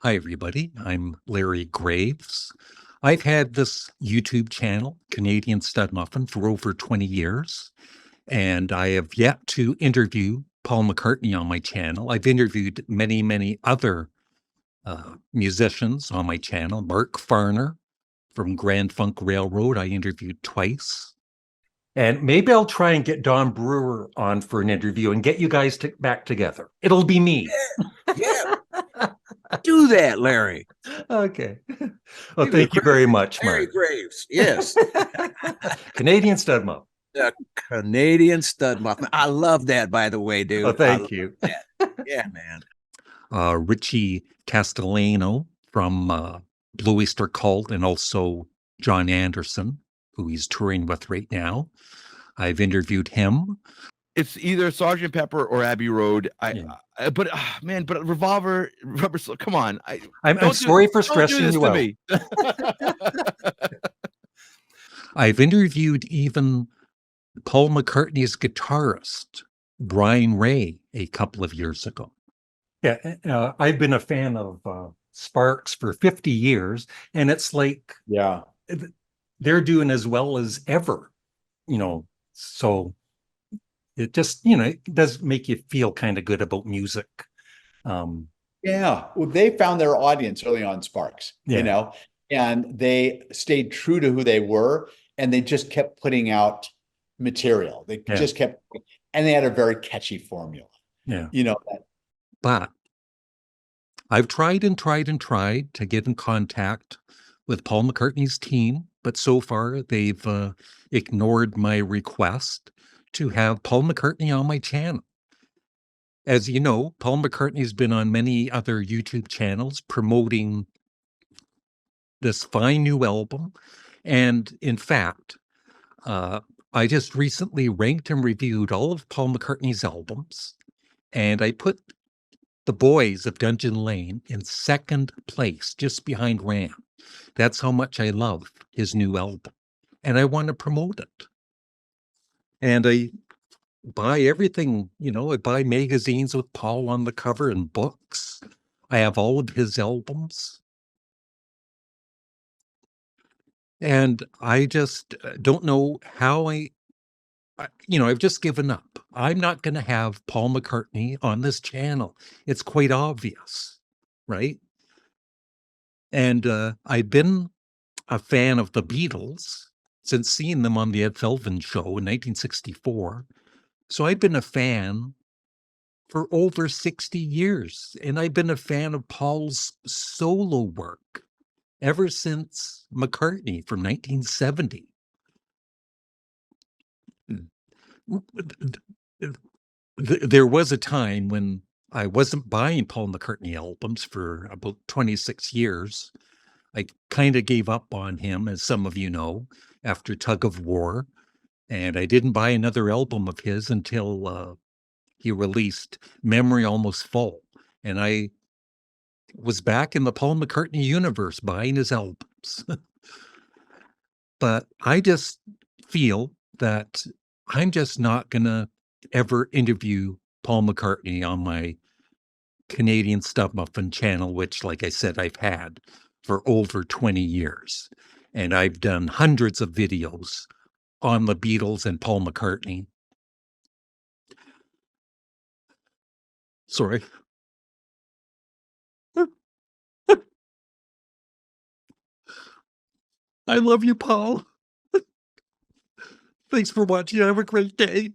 Hi, everybody. I'm Larry Graves. I've had this YouTube channel, Canadian Studmuffin, for over 20 years, and I have yet to interview Paul McCartney on my channel. I've interviewed many, many other musicians on my channel. Mark Farner from Grand Funk Railroad, I interviewed twice. And maybe I'll try and get Don Brewer on for an interview and get you guys back together. It'll be me. Yeah. Do that, Larry. Okay. Well, thank you very much, Larry Mark. Graves. Yes. Canadian Studmuffin. The Canadian Studmuffin. I love that, by the way, dude. Oh, thank you. Yeah, man. Richie Castellano from Blue Oyster Cult, and also John Anderson, who he's touring with right now. I've interviewed him. It's either Sergeant Pepper or Abbey Road. But Revolver, Rubber Soul. Come on, I'm sorry for stressing you out. I've interviewed even Paul McCartney's guitarist, Brian Ray, a couple of years ago. Yeah, I've been a fan of Sparks for 50 years, and it's like, they're doing as well as ever, so it just, it does make you feel kind of good about music. Well, they found their audience early on Sparks, and they stayed true to who they were, and they just kept putting out material. They just kept, and they had a very catchy formula. But I've tried to get in contact with Paul McCartney's team, but so far they've ignored my request to have Paul McCartney on my channel. As you know, Paul McCartney's been on many other YouTube channels promoting this fine new album. And in fact, I just recently ranked and reviewed all of Paul McCartney's albums, and I put The Boys of Dungeon Lane in second place, just behind Ram. That's how much I love his new album, and I want to promote it. And I buy everything, I buy magazines with Paul on the cover and books. I have all of his albums. And I just don't know how I've just given up. I'm not going to have Paul McCartney on this channel. It's quite obvious, right? And I've been a fan of the Beatles since seeing them on the Ed Sullivan Show in 1964. So I've been a fan for over 60 years. And I've been a fan of Paul's solo work ever since McCartney from 1970. There was a time when I wasn't buying Paul McCartney albums for about 26 years. I kind of gave up on him, as some of you know, after Tug of War. And I didn't buy another album of his until he released Memory Almost Full. And I was back in the Paul McCartney universe buying his albums. But I just feel that I'm just not going to ever interview Paul McCartney on my Canadian Studmuffin channel, which, like I said, I've had for over 20 years. And I've done hundreds of videos on the Beatles and Paul McCartney. Sorry. I love you, Paul. Thanks for watching. Have a great day.